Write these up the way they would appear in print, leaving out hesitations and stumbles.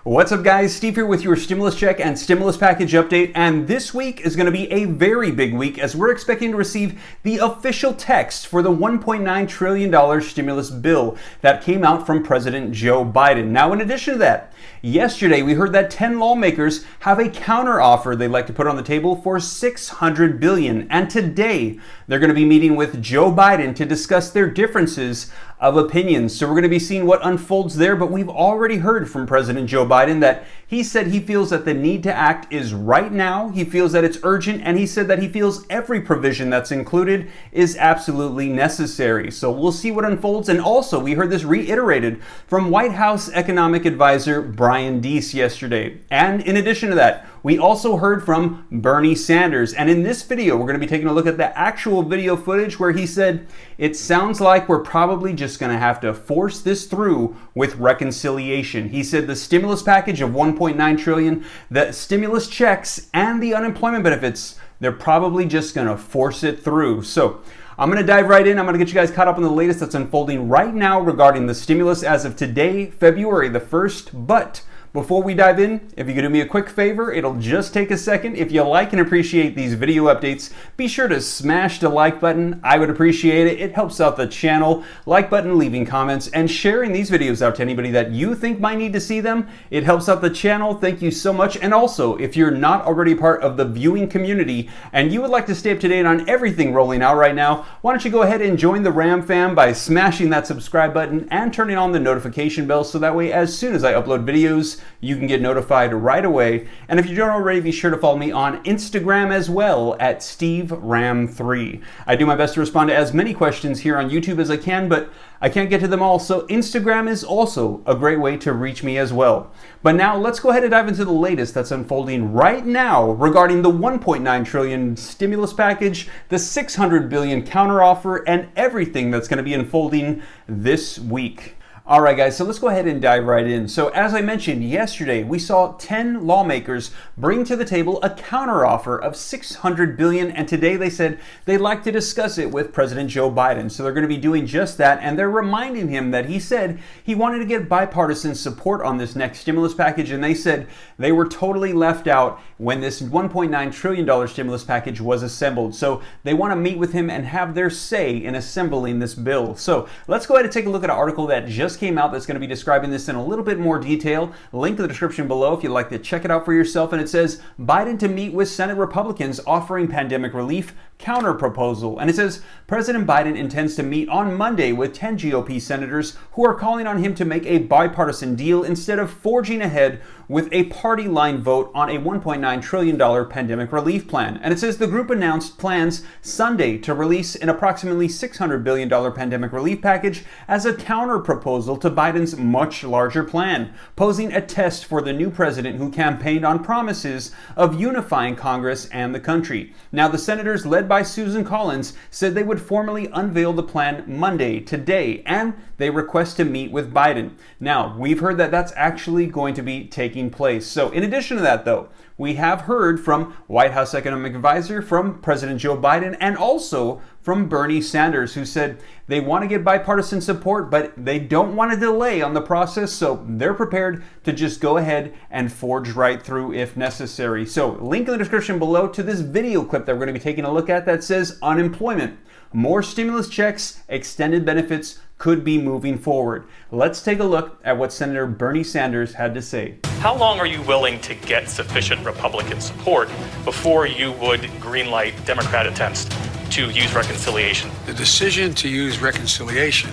What's up, guys? Steve here with your stimulus check and stimulus package update, and this week is going to be a very big week as we're expecting to receive the official text for the $1.9 trillion stimulus bill that came out from President Joe Biden. Now, in addition to that, yesterday we heard that 10 lawmakers have a counteroffer they'd like to put on the table for $600 billion, and today they're going to be meeting with Joe Biden to discuss their differences of opinions. So we're going to be seeing what unfolds there, but we've already heard from President Joe Biden that he said he feels that the need to act is right now. He feels that it's urgent, and he said that he feels every provision that's included is absolutely necessary. So we'll see what unfolds. And also, we heard this reiterated from White House economic advisor Brian Deese yesterday. And in addition to that, we also heard from Bernie Sanders. And in this video, we're going to be taking a look at the actual video footage where he said, it sounds like we're probably just going to have to force this through with reconciliation. He said the stimulus package of $1.9 trillion, the stimulus checks, and the unemployment benefits, they're probably just going to force it through. So I'm going to dive right in. I'm going to get you guys caught up on the latest that's unfolding right now regarding the stimulus as of today, February the 1st. But before we dive in, if you could do me a quick favor, it'll just take a second. If you like and appreciate these video updates, be sure to smash the like button. I would appreciate it. It helps out the channel. Like button, leaving comments, and sharing these videos out to anybody that you think might need to see them. It helps out the channel. Thank you so much. And also, if you're not already part of the viewing community and you would like to stay up to date on everything rolling out right now, why don't you go ahead and join the Ram fam by smashing that subscribe button and turning on the notification bell so that way as soon as I upload videos, you can get notified right away. And if you don't already, be sure to follow me on Instagram as well at SteveRam3. I do my best to respond to as many questions here on YouTube as I can, but I can't get to them all, so Instagram is also a great way to reach me as well. But now let's go ahead and dive into the latest that's unfolding right now regarding the $1.9 trillion stimulus package, the $600 billion counteroffer, and everything that's going to be unfolding this week. All right, guys, so let's go ahead and dive right in. So as I mentioned yesterday, we saw 10 lawmakers bring to the table a counteroffer of $600 billion, and today they said they'd like to discuss it with President Joe Biden. So they're going to be doing just that, and they're reminding him that he said he wanted to get bipartisan support on this next stimulus package, and they said they were totally left out when this $1.9 trillion stimulus package was assembled. So they want to meet with him and have their say in assembling this bill. So let's go ahead and take a look at an article that just came out that's going to be describing this in a little bit more detail. Link in the description below if you'd like to check it out for yourself. And it says Biden to meet with Senate Republicans offering pandemic relief counter proposal. And it says President Biden intends to meet on Monday with 10 GOP senators who are calling on him to make a bipartisan deal instead of forging ahead with a party line vote on a $1.9 trillion pandemic relief plan. And it says the group announced plans Sunday to release an approximately $600 billion pandemic relief package as a counter proposal to Biden's much larger plan, posing a test for the new president who campaigned on promises of unifying Congress and the country. Now, the senators led by Susan Collins said they would formally unveil the plan Monday, today, and they request to meet with Biden. Now, we've heard that that's actually going to be taking place. So in addition to that, though, we have heard from White House economic advisor, from President Joe Biden, and also from Bernie Sanders, who said they want to get bipartisan support, but they don't want to delay on the process, so they're prepared to just go ahead and forge right through if necessary. So link in the description below to this video clip that we're going to be taking a look at that says unemployment, more stimulus checks, extended benefits could be moving forward. Let's take a look at what Senator Bernie Sanders had to say. How long are you willing to get sufficient Republican support before you would greenlight Democrat attempts to use reconciliation? The decision to use reconciliation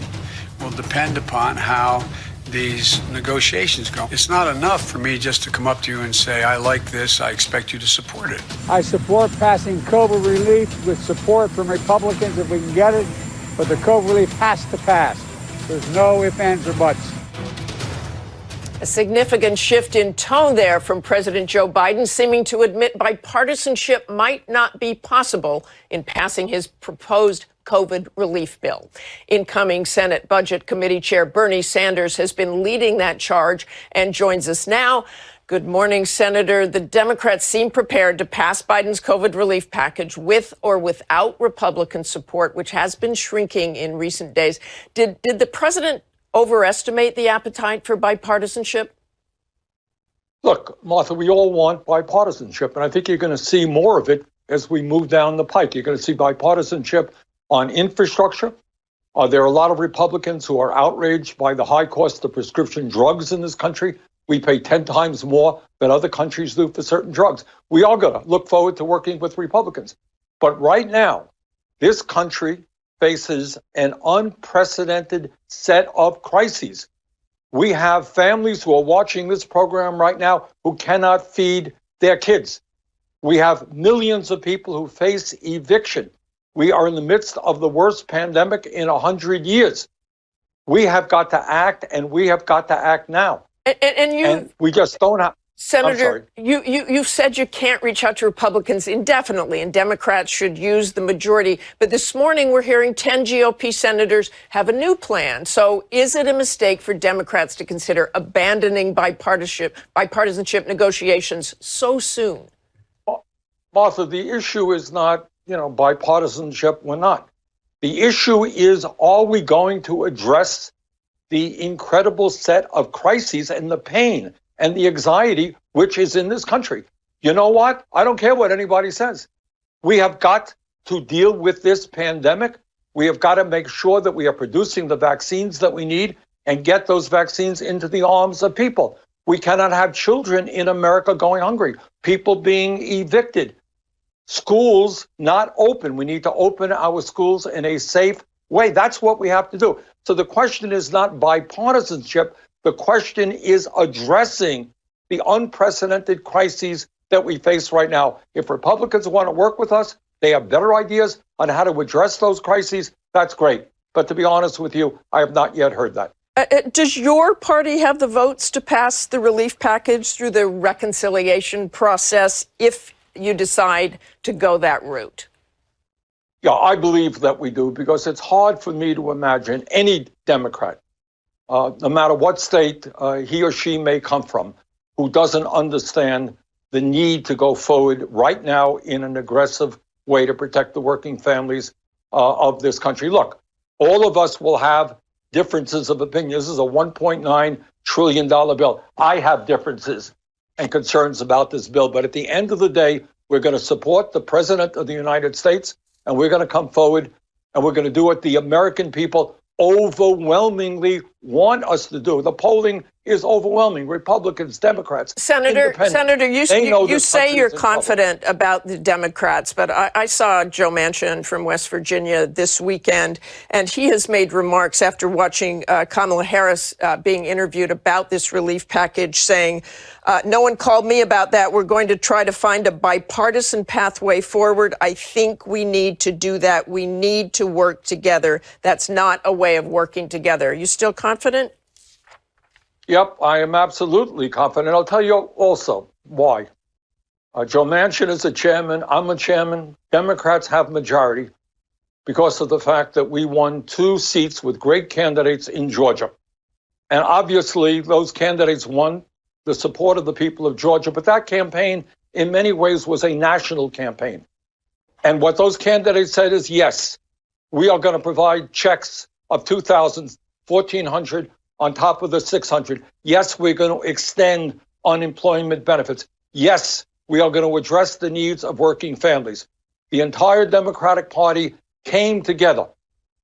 will depend upon how these negotiations go. It's not enough for me just to come up to you and say, I like this, I expect you to support it. I support passing COVID relief with support from Republicans if we can get it, but the COVID relief has to pass. There's no ifs, ands, or buts. A significant shift in tone there from President Joe Biden, seeming to admit bipartisanship might not be possible in passing his proposed COVID relief bill. Incoming Senate Budget Committee Chair Bernie Sanders has been leading that charge and joins us now. Good morning, Senator. The Democrats seem prepared to pass Biden's COVID relief package with or without Republican support, which has been shrinking in recent days. Did the president overestimate the appetite for bipartisanship? Look, Martha, we all want bipartisanship, and I think you're going to see more of it as we move down the pike. You're going to see bipartisanship on infrastructure. There are a lot of Republicans who are outraged by the high cost of prescription drugs in this country. We pay 10 times more than other countries do for certain drugs. We are going to look forward to working with Republicans. But right now, this country faces an unprecedented set of crises. We have families who are watching this program right now who cannot feed their kids. We have millions of people who face eviction. We are in the midst of the worst pandemic in 100 years. We have got to act, and we have got to act now. And we just don't have. Senator, you've said you can't reach out to Republicans indefinitely, and Democrats should use the majority. But this morning, we're hearing 10 GOP senators have a new plan. So is it a mistake for Democrats to consider abandoning bipartisanship negotiations so soon? Martha, the issue is not, bipartisanship. We're not. The issue is, are we going to address the incredible set of crises and the pain and the anxiety which is in this country? You know what? I don't care what anybody says. We have got to deal with this pandemic. We have got to make sure that we are producing the vaccines that we need and get those vaccines into the arms of people. We cannot have children in America going hungry, people being evicted, schools not open. We need to open our schools in a safe way. That's what we have to do. So the question is not bipartisanship. The question is addressing the unprecedented crises that we face right now. If Republicans want to work with us, they have better ideas on how to address those crises. That's great. But to be honest with you, I have not yet heard that. Does your party have the votes to pass the relief package through the reconciliation process if you decide to go that route? Yeah, I believe that we do, because it's hard for me to imagine any Democrat, no matter what state he or she may come from, who doesn't understand the need to go forward right now in an aggressive way to protect the working families of this country. Look, all of us will have differences of opinion. This is a $1.9 trillion bill. I have differences and concerns about this bill, but at the end of the day, we're going to support the President of the United States, and we're going to come forward, and we're going to do what the American people overwhelmingly want us to do. The polling is overwhelming. Republicans, Democrats, Senator, you say you're confident about the Democrats, but I saw Joe Manchin from West Virginia this weekend, and he has made remarks after watching Kamala Harris being interviewed about this relief package, saying, no one called me about that. We're going to try to find a bipartisan pathway forward. I think we need to do that. We need to work together. That's not a way of working together. Are you still confident? Yep, I am absolutely confident. I'll tell you also why. Joe Manchin is a chairman. I'm a chairman. Democrats have majority because of the fact that we won 2 seats with great candidates in Georgia. And obviously, those candidates won the support of the people of Georgia. But that campaign, in many ways, was a national campaign. And what those candidates said is, yes, we are going to provide checks of $2,000, $1,400 on top of the $600. Yes, we're going to extend unemployment benefits. Yes, we are going to address the needs of working families. The entire Democratic Party came together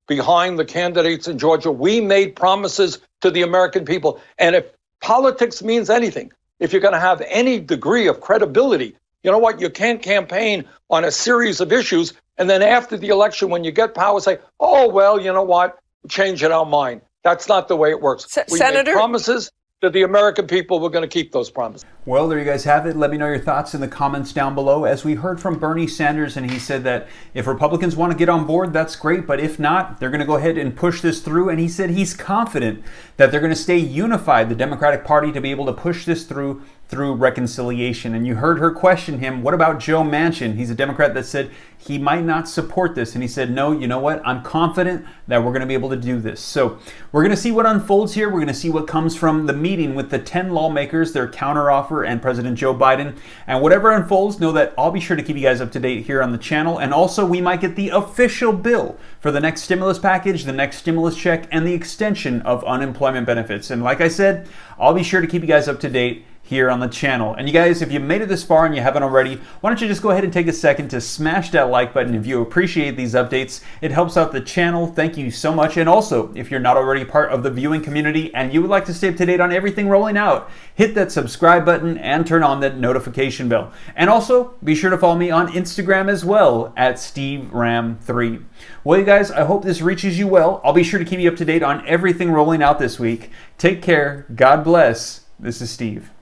behind the candidates in Georgia. We made promises to the American people. And if politics means anything, if you're going to have any degree of credibility, you know what? You can't campaign on a series of issues and then after the election, when you get power, say, oh, well, you know what? Changing our mind. That's not the way it works. We made promises to the American people. We're going to keep those promises. Well, there you guys have it. Let me know your thoughts in the comments down below. As we heard from Bernie Sanders, and he said that if Republicans want to get on board, that's great. But if not, they're going to go ahead and push this through. And he said he's confident that they're going to stay unified, the Democratic Party, to be able to push this through reconciliation. And you heard her question him, what about Joe Manchin? He's a Democrat that said he might not support this. And he said, no, you know what? I'm confident that we're going to be able to do this. So we're going to see what unfolds here. We're going to see what comes from the meeting with the 10 lawmakers, their counteroffer, and President Joe Biden. And whatever unfolds, know that I'll be sure to keep you guys up to date here on the channel. And also, we might get the official bill for the next stimulus package, the next stimulus check, and the extension of unemployment benefits. And like I said, I'll be sure to keep you guys up to date here on the channel. And you guys, if you made it this far and you haven't already, why don't you just go ahead and take a second to smash that like button if you appreciate these updates. It helps out the channel. Thank you so much. And also, if you're not already part of the viewing community and you would like to stay up to date on everything rolling out, hit that subscribe button and turn on that notification bell. And also, be sure to follow me on Instagram as well at SteveRam3. Well, you guys, I hope this reaches you well. I'll be sure to keep you up to date on everything rolling out this week. Take care. God bless. This is Steve.